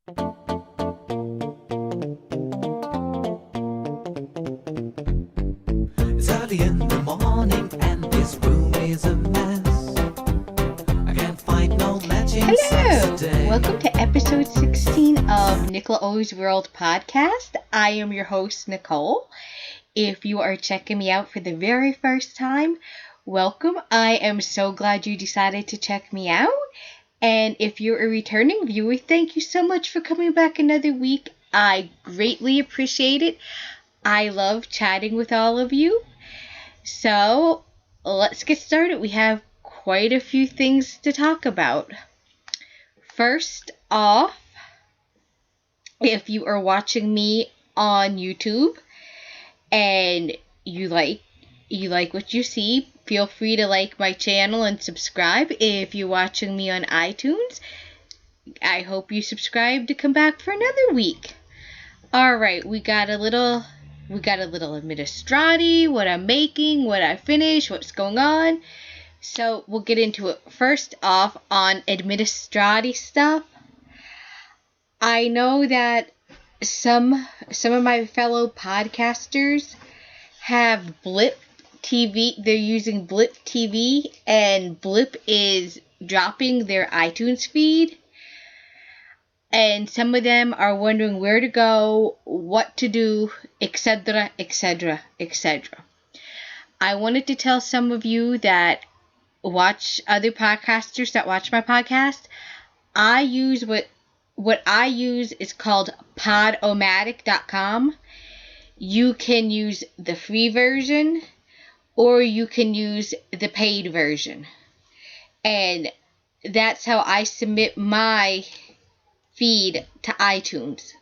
It's early in the morning and this room is a mess. I can't find no matching socks Hello! today. Welcome to episode 16 of Nicola O's World Podcast. I am your host, Nicole. If you are checking me out for the very first time, welcome. I am so glad you decided to check me out. And if you're a returning viewer, thank you so much for coming back another week. I greatly appreciate it. I love chatting with all of you. So, let's get started. We have quite a few things to talk about. First off, if you are watching me on YouTube and you like what you see, feel free to like my channel and subscribe. If you're watching me on iTunes, I hope you subscribe to come back for another week. Alright, we got a little administrati, what I'm making, what I finished, what's going on. So we'll get into it. First off, on administrati stuff, I know that some of my fellow podcasters have Blip TV. They're using Blip TV, and Blip is dropping their iTunes feed. And some of them are wondering where to go, what to do, etc., etc., etc. I wanted to tell some of you that watch other podcasters that watch my podcast. I use what I use is called Podomatic.com. You can use the free version or you can use the paid version. And that's how I submit my feed to iTunes.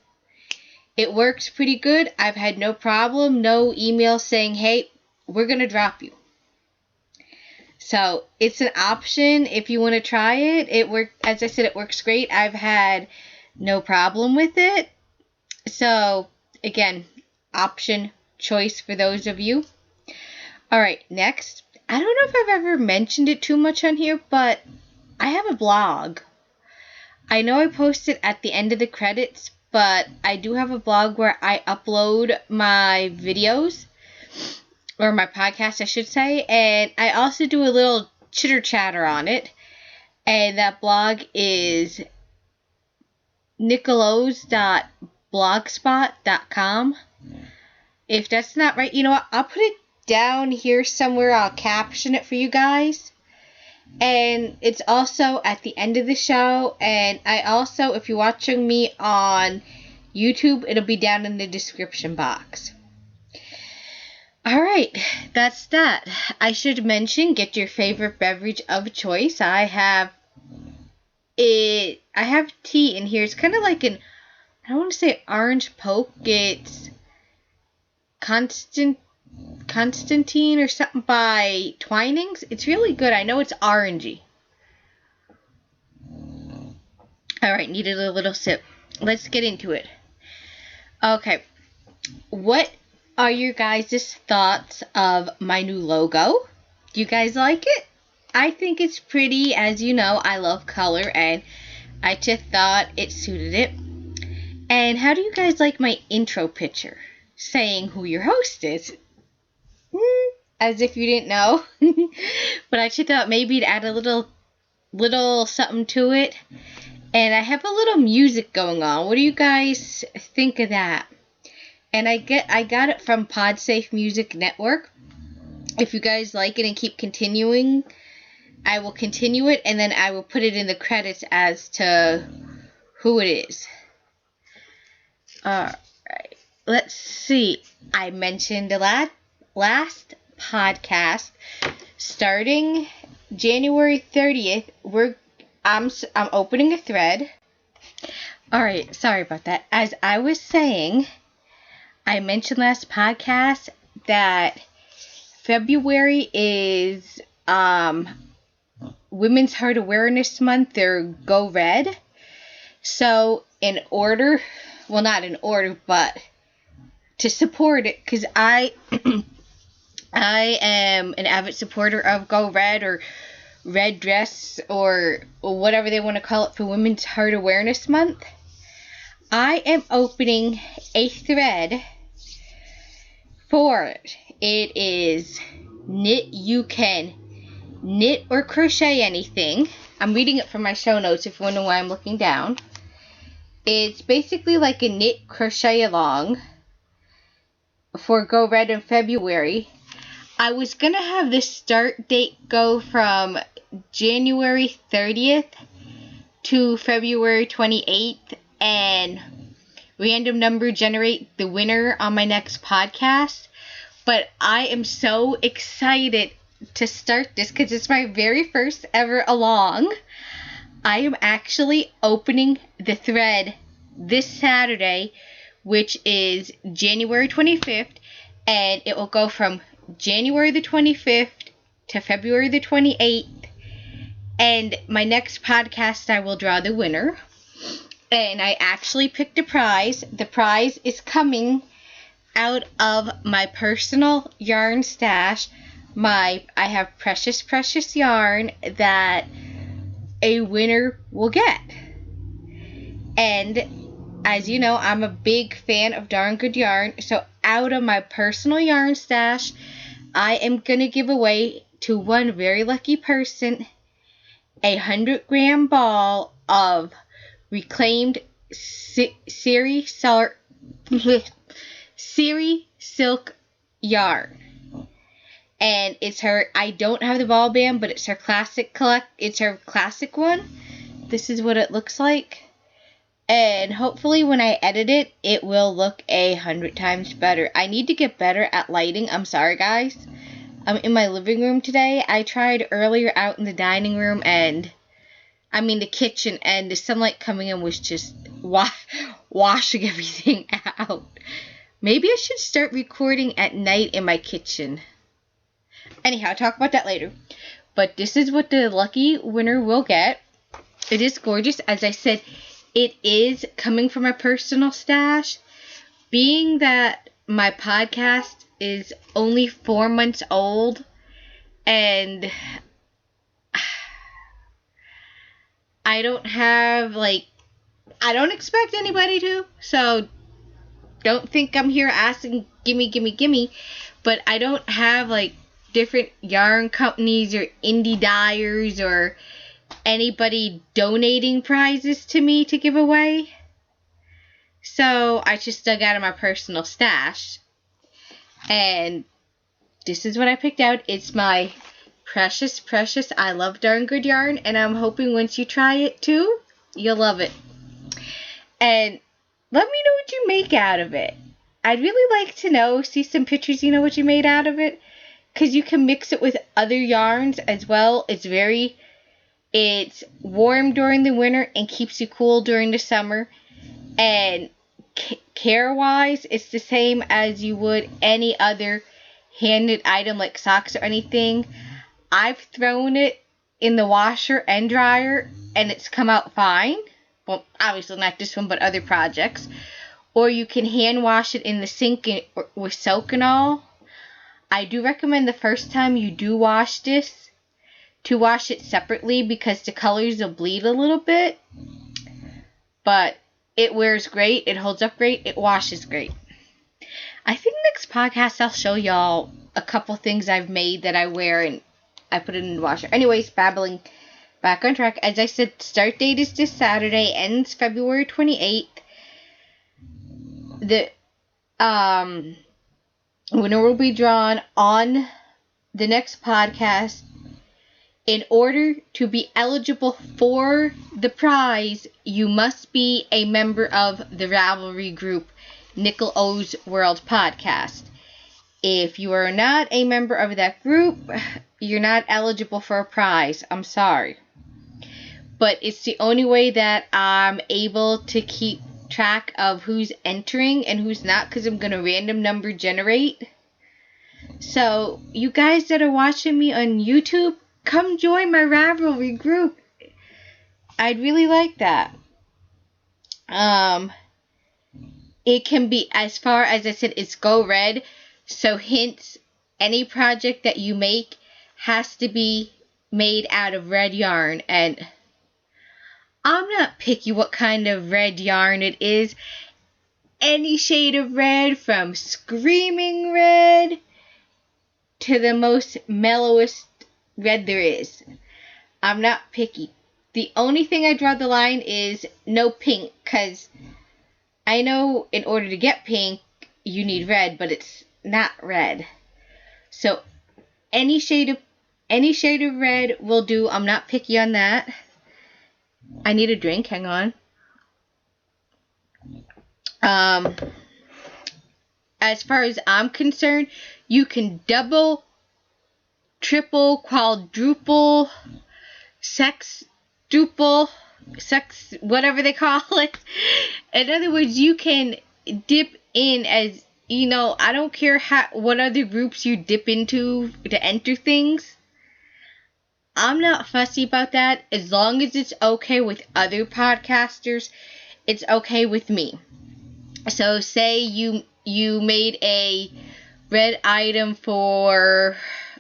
It works pretty good. I've had no problem, no email saying, hey, we're going to drop you. So it's an option if you want to try it. As I said, it works great. I've had no problem with it. So again, option choice for those of you. All right, next. I don't know if I've ever mentioned it too much on here, but I have a blog. I know I post it at the end of the credits, but I do have a blog where I upload my videos, or my podcast, I should say, and I also do a little chitter chatter on it, and that blog is nicolos.blogspot.com. If that's not right, you know what, I'll put it down here somewhere. I'll caption it for you guys. And it's also at the end of the show. And I also, if you're watching me on YouTube, it'll be down in the description box. Alright, that's that. I should mention, get your favorite beverage of choice. I have tea in here. It's kind of like I don't want to say orange poke. It's Constantine or something by Twinings. It's really good. I know it's orangey. Alright, needed a little sip. Let's get into it. Okay. What are your guys' thoughts of my new logo? Do you guys like it? I think it's pretty. As you know, I love color, and I just thought it suited it. And how do you guys like my intro picture? Saying who your host is. As if you didn't know. But I just thought maybe to add a little something to it. And I have a little music going on. What do you guys think of that? And I got it from Podsafe Music Network. If you guys like it and keep continuing, I will continue it, and then I will put it in the credits as to who it is. Alright. Let's see. I mentioned the last podcast, starting January 30th, I'm opening a thread. Alright, sorry about that. As I was saying, I mentioned last podcast that February is Women's Heart Awareness Month, or Go Red. So not in order, but to support it, because I am an avid supporter of Go Red, or Red Dress, or whatever they want to call it, for Women's Heart Awareness Month. I am opening a thread for it. It is Knit You Can Knit or Crochet Anything. I'm reading it from my show notes if you wonder why I'm looking down. It's basically like a knit crochet along for Go Red in February. I was going to have this start date go from January 30th to February 28th and random number generate the winner on my next podcast. But I am so excited to start this because it's my very first ever along. I am actually opening the thread this Saturday, which is January 25th, and it will go from January the 25th to February the 28th. And my next podcast, I will draw the winner. And I actually picked a prize. The prize is coming out of my personal yarn stash. I have precious yarn that a winner will get. And as you know, I'm a big fan of Darn Good Yarn. So out of my personal yarn stash, I am going to give away to one very lucky person a 100-gram ball of reclaimed Siri silk yarn. And it's her, I don't have the ball band, but it's her classic one. This is what it looks like. And hopefully when I edit it, it will look 100 times better. I need to get better at lighting. I'm sorry, guys. I'm in my living room today. I tried earlier out in the dining room the kitchen, and the sunlight coming in was just washing everything out. Maybe I should start recording at night in my kitchen. Anyhow, I'll talk about that later. But this is what the lucky winner will get. It is gorgeous. As I said, it is coming from my personal stash. Being that my podcast is only 4 months old, and I don't expect anybody to, so don't think I'm here asking gimme, but I don't have different yarn companies or indie dyers or anybody donating prizes to me to give away. So I just dug out of my personal stash. And this is what I picked out. It's my precious I love Darn Good Yarn, and I'm hoping once you try it too, you'll love it. And let me know what you make out of it. I'd really like to see some pictures, what you made out of it. Because you can mix it with other yarns as well. It's warm during the winter and keeps you cool during the summer. And care-wise, it's the same as you would any other hand-knit item like socks or anything. I've thrown it in the washer and dryer and it's come out fine. Well, obviously not this one, but other projects. Or you can hand wash it in the sink with soak and all. I do recommend the first time you do wash this to wash it separately because the colors will bleed a little bit. But it wears great, it holds up great, it washes great. I think next podcast I'll show y'all a couple things I've made that I wear and I put it in the washer. Anyways, babbling back on track. As I said, start date is this Saturday, ends February 28th. The winner will be drawn on the next podcast. In order to be eligible for the prize, you must be a member of the Ravelry group, Nickel O's World Podcast. If you are not a member of that group, you're not eligible for a prize. I'm sorry. But it's the only way that I'm able to keep track of who's entering and who's not, because I'm going to random number generate. So, you guys that are watching me on YouTube, come join my Ravelry group. I'd really like that. It can be, as far as I said, it's Go Red. So hence, any project that you make has to be made out of red yarn. And I'm not picky what kind of red yarn it is. Any shade of red, from screaming red to the most mellowest red there is. I'm not picky. The only thing I draw the line is no pink, because I know in order to get pink, you need red, but it's not red. So any shade of red will do. I'm not picky on that. I need a drink. Hang on. As far as I'm concerned, you can double, triple, quadruple, sextuple, whatever they call it. In other words, you can dip in as, I don't care what other groups you dip into to enter things. I'm not fussy about that. As long as it's okay with other podcasters, it's okay with me. So say you made a red item for,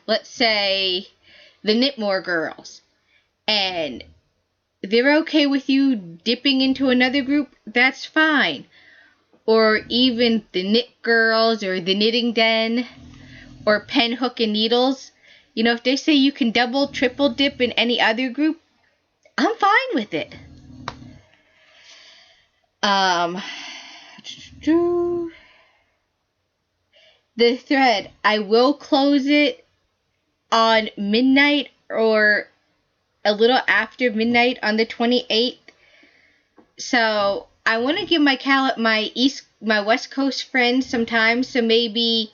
let's say, the Knitmore girls, and they're okay with you dipping into another group, that's fine. Or even the Knit Girls or the Knitting Den or Pen, Hook, and Needles. If they say you can double, triple dip in any other group, I'm fine with it. The thread, I will close it on midnight or a little after midnight on the 28th. So I want to give my West Coast friends some time. So maybe,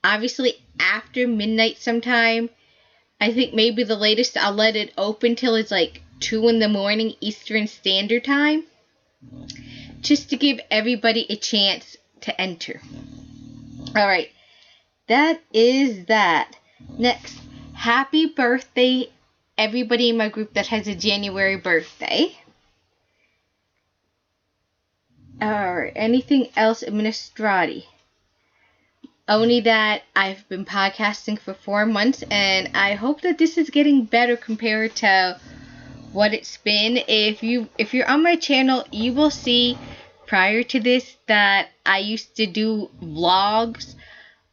obviously, after midnight sometime. I think maybe the latest I'll let it open till it's like 2 in the morning Eastern Standard Time, just to give everybody a chance to enter. Alright, that is that. Next, happy birthday everybody in my group that has a January birthday. Alright, anything else, Administrati? Only that I've been podcasting for 4 months, and I hope that this is getting better compared to what it's been. If you're on my channel, you will see prior to this that I used to do vlogs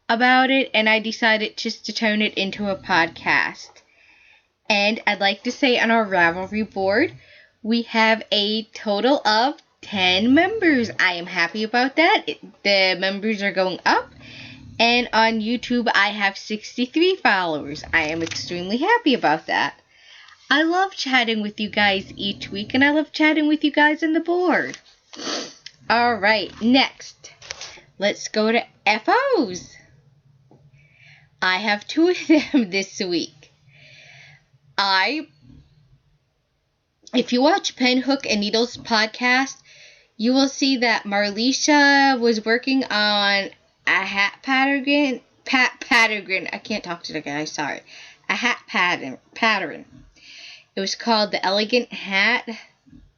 about it, and I decided just to turn it into a podcast. And I'd like to say on our Ravelry board, we have a total of 10 members. I am happy about that. The members are going up. And on YouTube, I have 63 followers. I am extremely happy about that. I love chatting with you guys each week, and I love chatting with you guys on the board. Alright, next, let's go to FOs. I have 2 of them this week. If you watch Pen, Hook, and Needles podcast, you will see that Marlisha was working on a hat pattern. I can't talk to the guy, sorry. A hat pattern. It was called the Elegant Hat.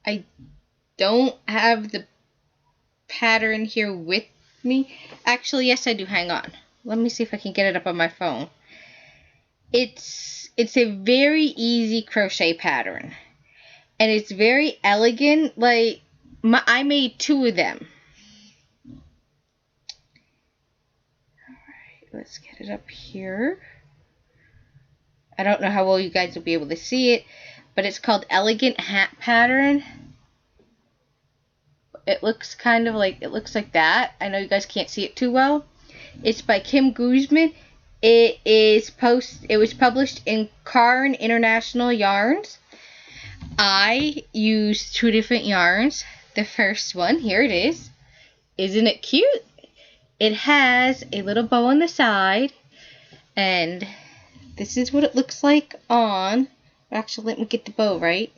I don't have the pattern here with me. Actually, yes, I do. Hang on. Let me see if I can get it up on my phone. It's a very easy crochet pattern. And it's very elegant. I made 2 of them. Let's get it up here. I don't know how well you guys will be able to see it, but it's called Elegant Hat Pattern. It looks like that. I know you guys can't see it too well. It's by Kim Guzman. It was published in Cairn International Yarns. I used 2 different yarns. The first one, here it is. Isn't it cute? It has a little bow on the side, and this is what it looks like on. Actually, let me get the bow right.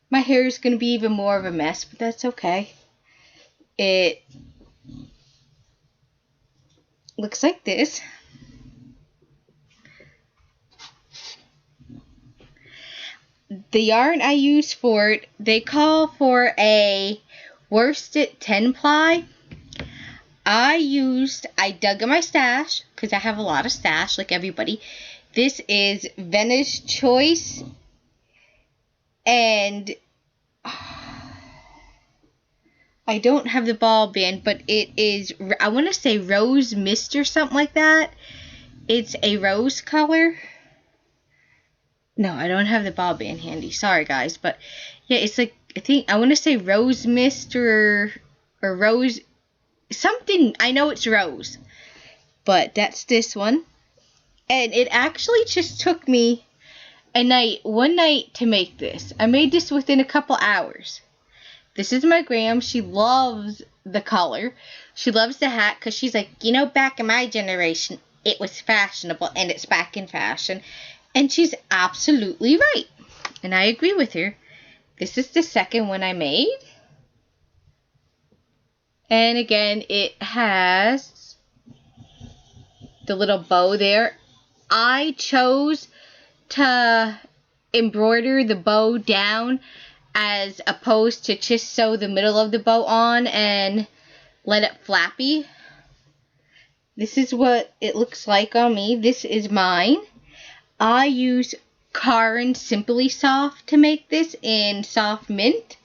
My hair is going to be even more of a mess, but that's okay. It looks like this. The yarn I use for it, they call for a worsted 10-ply. I dug in my stash, because I have a lot of stash, like everybody. This is Venus Choice, and I don't have the ball band, but it is, I want to say Rose Mist or something like that. It's a rose color. No, I don't have the ball band handy. Sorry, guys. But, yeah, it's like, I want to say Rose Mist or Rose, something. I know it's Rose. But that's this one. And it actually just took me one night to make this. I made this within a couple hours. This is my gram. She loves the color. She loves the hat because she's like, back in my generation, it was fashionable, and it's back in fashion. And she's absolutely right. And I agree with her. This is the second one I made. And again, it has the little bow there. I chose to embroider the bow down as opposed to just sew the middle of the bow on and let it flappy. This is what it looks like on me. This is mine. I use Caron Simply Soft to make this in soft mint.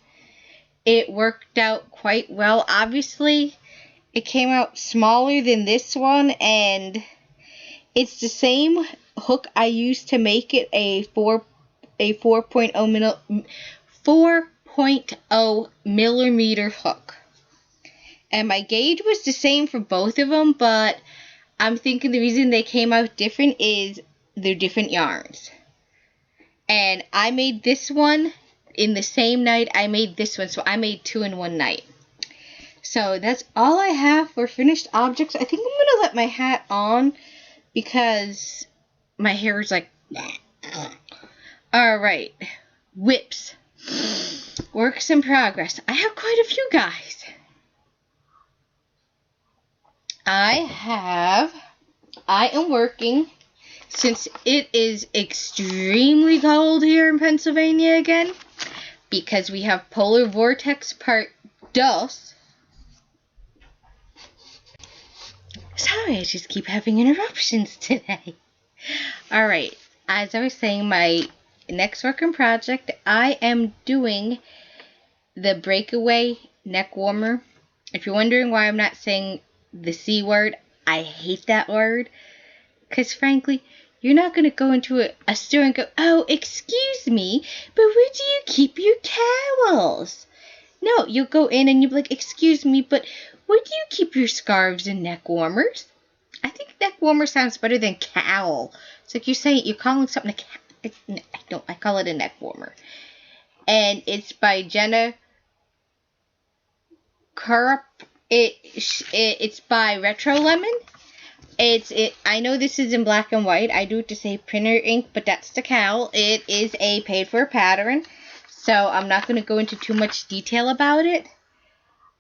It worked out quite well. Obviously, it came out smaller than this one, and it's the same hook I used to make it a 4.0 millimeter hook. And my gauge was the same for both of them, but I'm thinking the reason they came out different is they're different yarns. And I made this one in the same night I made this one, so I made two in one night. So that's all I have for finished objects. I think I'm going to let my hat on because my hair is like... Alright, whips. Works in progress. I have quite a few, guys. I am working, since it is extremely cold here in Pennsylvania again, because we have Polar Vortex Part 2. Sorry, I just keep having interruptions today. Alright, as I was saying, my next working project, I am doing the Breakaway neck warmer. If you're wondering why I'm not saying the C word, I hate that word. Because frankly, you're not going to go into a store and go, oh, excuse me, but where do you keep your towels? No, you'll go in and you'll be like, excuse me, but where do you keep your scarves and neck warmers? I think neck warmer sounds better than cowl. It's like you're calling something a cowl. I call it a neck warmer. And it's by Jenna Kurup. It's by Retro Lemon. I know this is in black and white. I do it to say printer ink, but that's the cowl. It is a paid for pattern, so I'm not going to go into too much detail about it.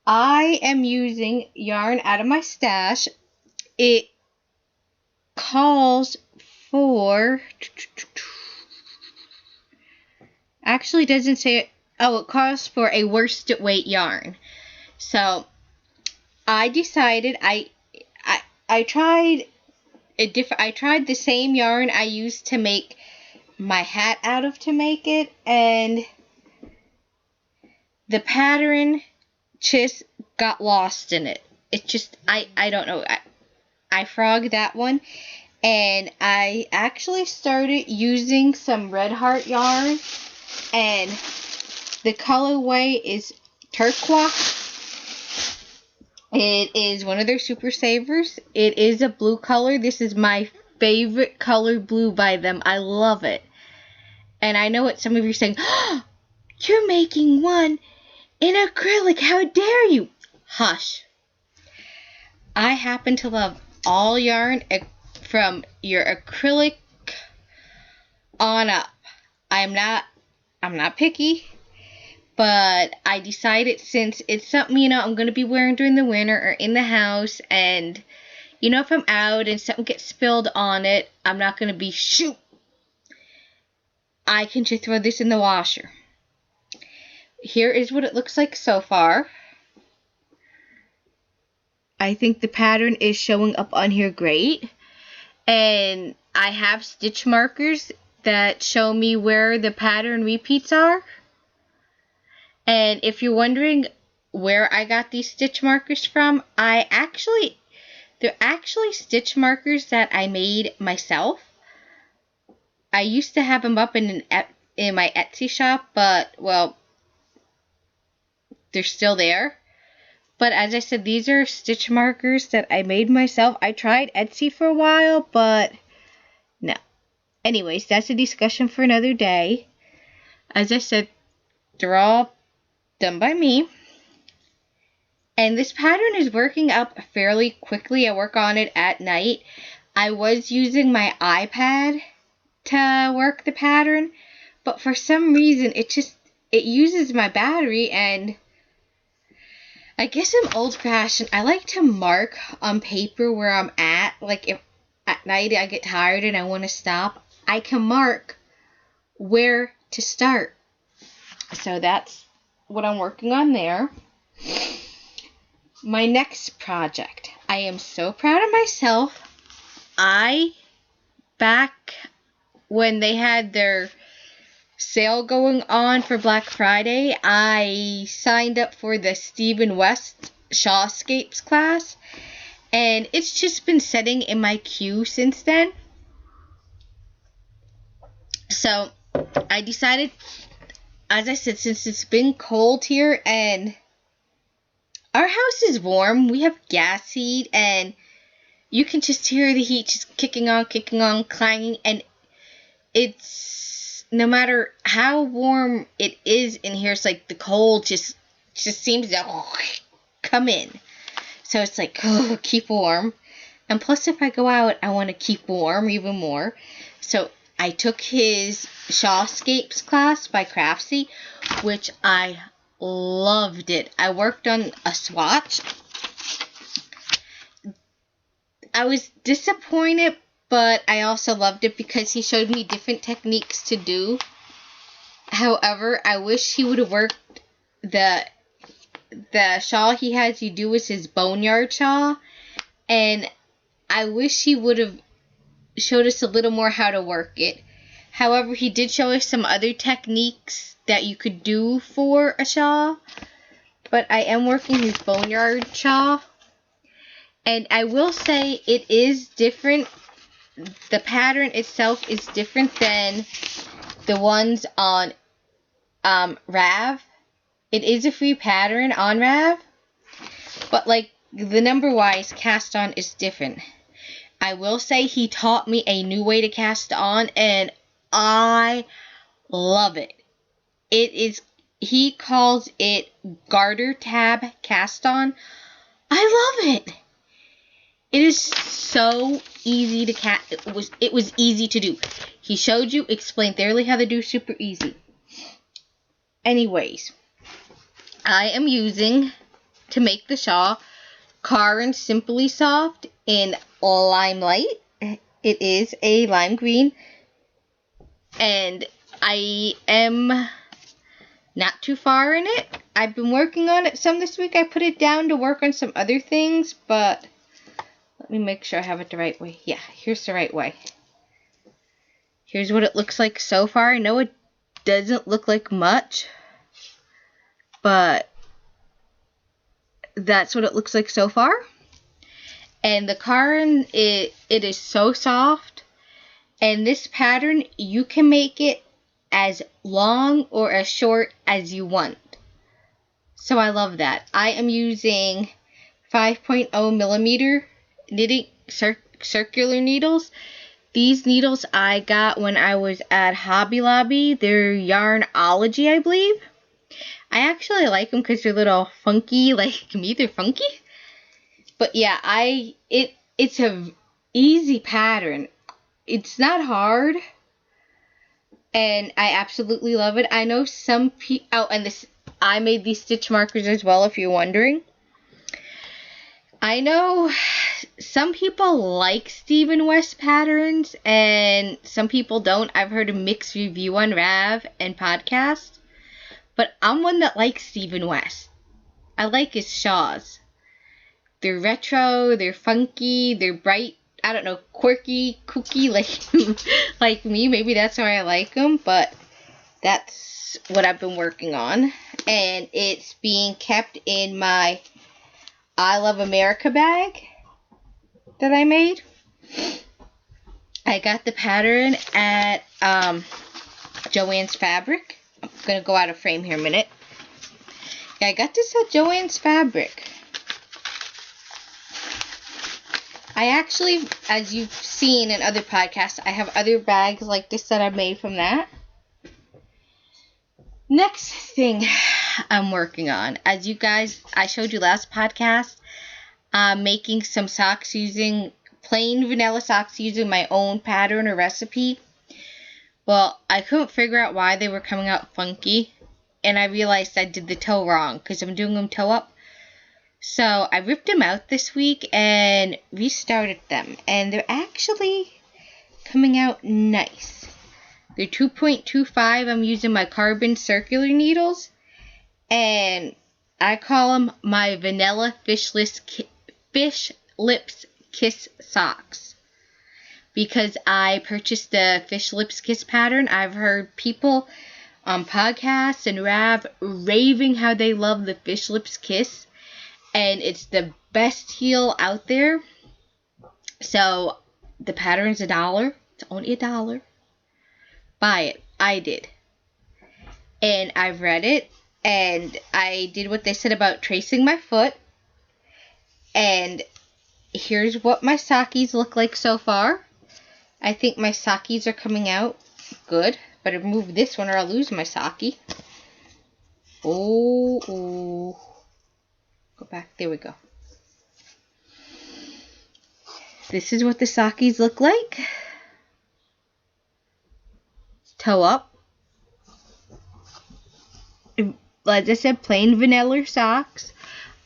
I am using yarn out of my stash. It calls for... Actually doesn't say it. Oh, it calls for a worsted weight yarn. So I decided I tried the same yarn I used to make my hat out of to make it, and the pattern just got lost in it. It just, I don't know. I frogged that one, and I actually started using some Red Heart yarn, and the colorway is turquoise. It is one of their super savers. It is a blue color. This is my favorite color blue by them. I love it. And I know what some of you are saying, oh, you're making one in acrylic. How dare you? Hush. I happen to love all yarn from your acrylic on up. I'm not picky. But I decided, since it's something, I'm going to be wearing during the winter or in the house, and, if I'm out and something gets spilled on it, I'm not going to be, shoot, I can just throw this in the washer. Here is what it looks like so far. I think the pattern is showing up on here great. And I have stitch markers that show me where the pattern repeats are. And if you're wondering where I got these stitch markers from, they're actually stitch markers that I made myself. I used to have them up in my Etsy shop, but, well, they're still there. But as I said, these are stitch markers that I made myself. I tried Etsy for a while, but no. Anyways, that's a discussion for another day. As I said, they're all done by me. And this pattern is working up fairly quickly. I work on it at night. I was using my iPad to work the pattern, but for some reason it uses my battery, and I guess I'm old-fashioned. I like to mark on paper where I'm at. Like if at night I get tired and I want to stop, I can mark where to start. So that's what I'm working on there. My next project. I am so proud of myself. Back when they had their sale going on for Black Friday, I signed up for the Stephen West Shawscapes class, and it's just been sitting in my queue since then. So I decided, as I said, since it's been cold here and our house is warm, we have gas heat, and you can just hear the heat just kicking on, clanging, and it's, no matter how warm it is in here, it's like the cold just seems to come in. So it's like, oh, keep warm. And plus, if I go out, I want to keep warm even more. So I took his Shawscapes class by Craftsy, which I loved it. I worked on a swatch. I was disappointed, but I also loved it because he showed me different techniques to do. However, I wish he would have worked the shawl he has you do is his boneyard shawl, and I wish he would have showed us a little more how to work it. However, he did show us some other techniques that you could do for a shawl, but I am working his boneyard shawl, and I will say it is different. The pattern itself is different than the ones on Rav. It is a free pattern on Rav, but like the number-wise cast on is different. I will say he taught me a new way to cast on, and I love it. He calls it garter tab cast on. I love it. It is so easy to cast. It was easy to do. He showed you, explained thoroughly how to do, super easy. Anyways, I am using, to make the shawl, Caron Simply Soft in Limelight. It is a lime green, and I am not too far in it. I've been working on it some this week. I put it down to work on some other things, but let me make sure I have it the right way. Yeah, here's the right way. Here's what it looks like so far. I know it doesn't look like much, but that's what it looks like so far. And the Caron, it is so soft. And this pattern, you can make it as long or as short as you want. So I love that. I am using 5.0 millimeter knitting circular needles. These needles I got when I was at Hobby Lobby. They're Yarnology, I believe. I actually like them because they're a little funky, like me. They're funky. But yeah, it's a easy pattern. It's not hard, and I absolutely love it. I know some people. Oh, and I made these stitch markers as well, if you're wondering. I know some people like Stephen West patterns, and some people don't. I've heard a mixed review on Rav and podcast, but I'm one that likes Stephen West. I like his shawls. They're retro, they're funky, they're bright, I don't know, quirky, kooky, like me. Maybe that's why I like them, but that's what I've been working on. and it's being kept in my I Love America bag that I made. I got the pattern at Joann's Fabric. I'm going to go out of frame here a minute. Yeah, I got this at Joann's Fabric. I actually, as you've seen in other podcasts, I have other bags like this that I made from that. Next thing I'm working on, as you guys, I showed you last podcast, making some socks using plain vanilla socks using my own pattern or recipe. Well, I couldn't figure out why they were coming out funky, and I realized I did the toe wrong because I'm doing them toe up. So I ripped them out this week and restarted them, and they're actually coming out nice. They're 2.25. I'm using my carbon circular needles, and I call them my vanilla fish lips kiss socks because I purchased the fish lips kiss pattern. I've heard people on podcasts and Rav raving how they love the fish lips kiss, and it's the best heel out there. So the pattern's $1. It's only $1. Buy it. I did. And I've read it, and I did what they said about tracing my foot. And here's what my sockies look like so far. I think my sockies are coming out good. Better move this one or I'll lose my sockie. Oh. Go back. There we go. This is what the sockies look like. Toe up. Like I said, plain vanilla socks.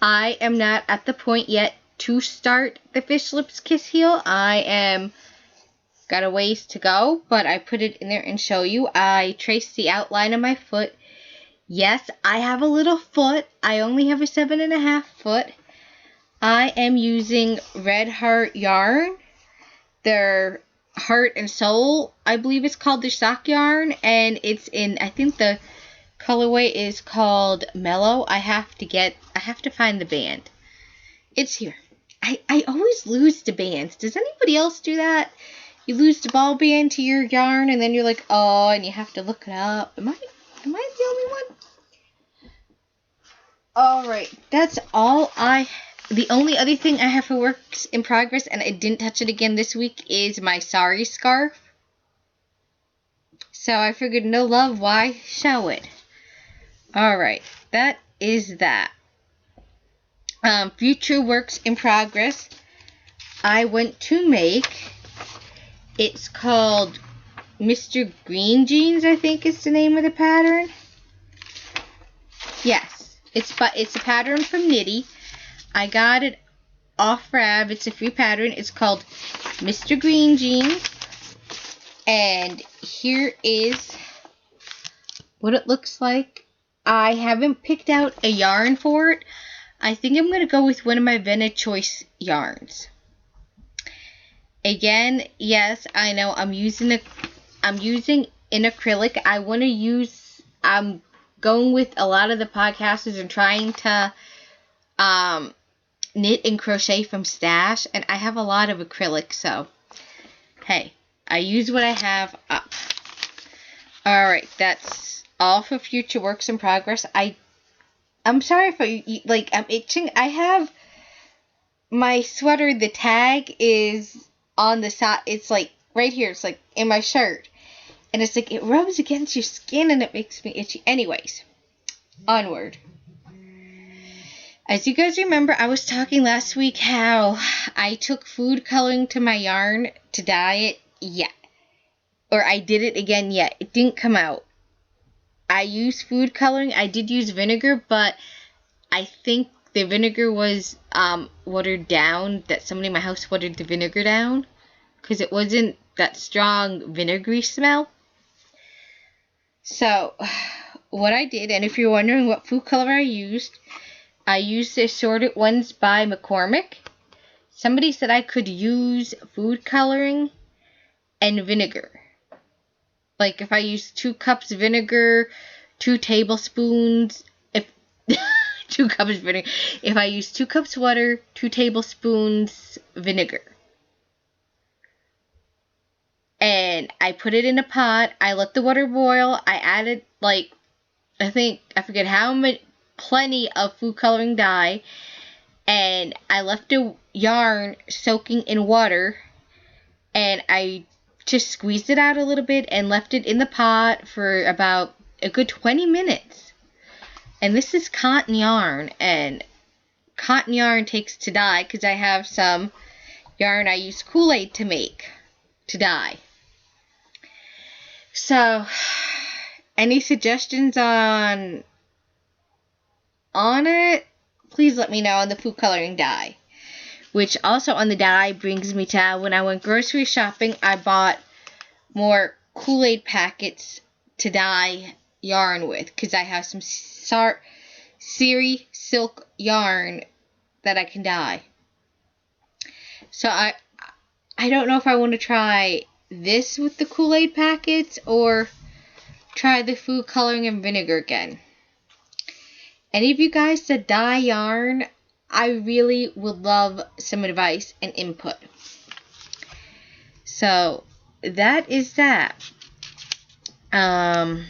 I am not at the point yet to start the fish lips kiss heel. I am got a ways to go, but I put it in there and show you. I traced the outline of my foot. Yes, I have a little foot. I only have a 7.5 foot. I am using Red Heart yarn. Their Heart and Soul, I believe it's called, their sock yarn, and it's in, I think the colorway is called Mellow. I have to find the band. It's here. I always lose the bands. Does anybody else do that? You lose the ball band to your yarn, and then you're like, oh, and you have to look it up. Am I the only one? Alright, that's all the only other thing I have for works in progress, and I didn't touch it again this week, is my sari scarf. So I figured no love, why show it? Alright, that is that. Future works in progress. I went to make, it's called Mr. Green Jeans, I think is the name of the pattern. Yes, it's a pattern from Knitty. I got it off Rav. It's a free pattern. It's called Mr. Green Jeans. And here is what it looks like. I haven't picked out a yarn for it. I think I'm going to go with one of my Vena Choice yarns. Again, yes, I know I'm using an acrylic. I'm going with a lot of the podcasters and trying to knit and crochet from stash, and I have a lot of acrylic, so hey, I use what I have up. Alright, that's all for future works in progress. I'm sorry if I'm itching. I have my sweater, the tag is on the side, it's like right here, it's like in my shirt, and it's like it rubs against your skin and it makes me itchy. Anyways, onward. As you guys remember, I was talking last week how I took food coloring to my yarn to dye it. Yeah. Or I did it again yet. It didn't come out. I used food coloring. I did use vinegar, but I think the vinegar was watered down. That somebody in my house watered the vinegar down because it wasn't that strong vinegary smell. So what I did, and if you're wondering what food color I used the Assorted Ones by McCormick. Somebody said I could use food coloring and vinegar. Like if I use 2 cups vinegar, 2 tablespoons 2 cups vinegar. If I use 2 cups water, 2 tablespoons vinegar. And I put it in a pot. I let the water boil. I added, like, I forget how much, plenty of food coloring dye. And I left the yarn soaking in water. And I just squeezed it out a little bit and left it in the pot for about a good 20 minutes. And this is cotton yarn. And cotton yarn takes to dye because I have some yarn I use Kool-Aid to make to dye. So, any suggestions on it? Please let me know on the food coloring dye. Which also on the dye brings me to when I went grocery shopping, I bought more Kool-Aid packets to dye yarn with. Because I have some Siri silk yarn that I can dye. So I don't know if I want to try this with the Kool-Aid packets or try the food coloring and vinegar again. Any of you guys that dye yarn, I really would love some advice and input. So that is that. That's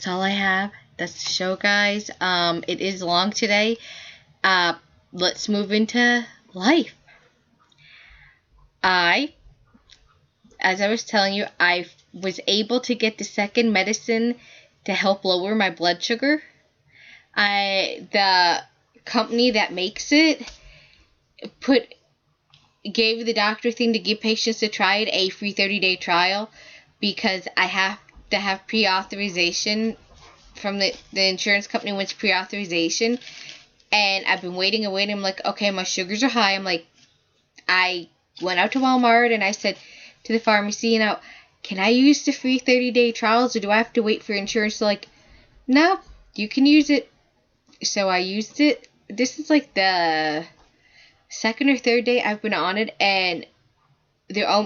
all I have. That's the show, guys. It is long today. Let's move into life. As I was telling you, I was able to get the second medicine to help lower my blood sugar. The company that makes it gave the doctor thing to give patients to try it, a free 30-day trial, because I have to have pre-authorization from the insurance company wants pre-authorization. And I've been waiting. I'm like, okay, my sugars are high. I'm like, I went out to Walmart and I said to the pharmacy, can I use the free 30-day trials or do I have to wait for insurance? They're like, no, you can use it. So I used it. This is like the second or third day I've been on it, and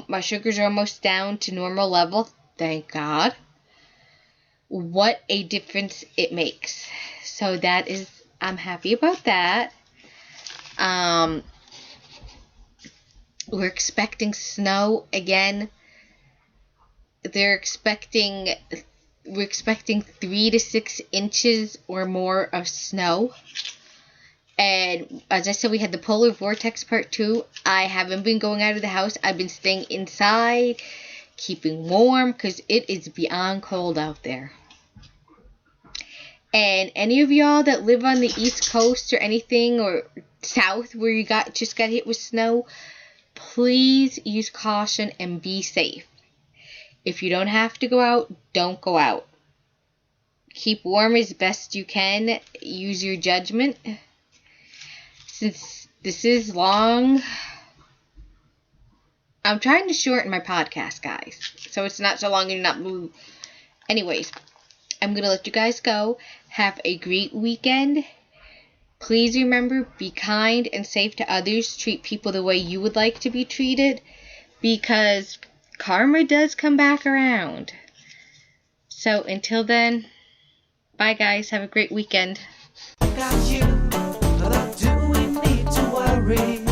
my sugars are almost down to normal level. Thank God. What a difference it makes. So I'm happy about that. We're expecting snow again. We're expecting 3 to 6 inches or more of snow. And as I said, we had the polar vortex part 2. I haven't been going out of the house. I've been staying inside, keeping warm, because it is beyond cold out there. And any of y'all that live on the East Coast or anything, or south where you just got hit with snow, please use caution and be safe. If you don't have to go out, don't go out. Keep warm as best you can. Use your judgment. Since this is long, I'm trying to shorten my podcast, guys, so it's not so long and not move. Anyways, I'm going to let you guys go. Have a great weekend. Please remember, be kind and safe to others. Treat people the way you would like to be treated, because karma does come back around. So until then, bye guys. Have a great weekend. Got you, but do we need to worry?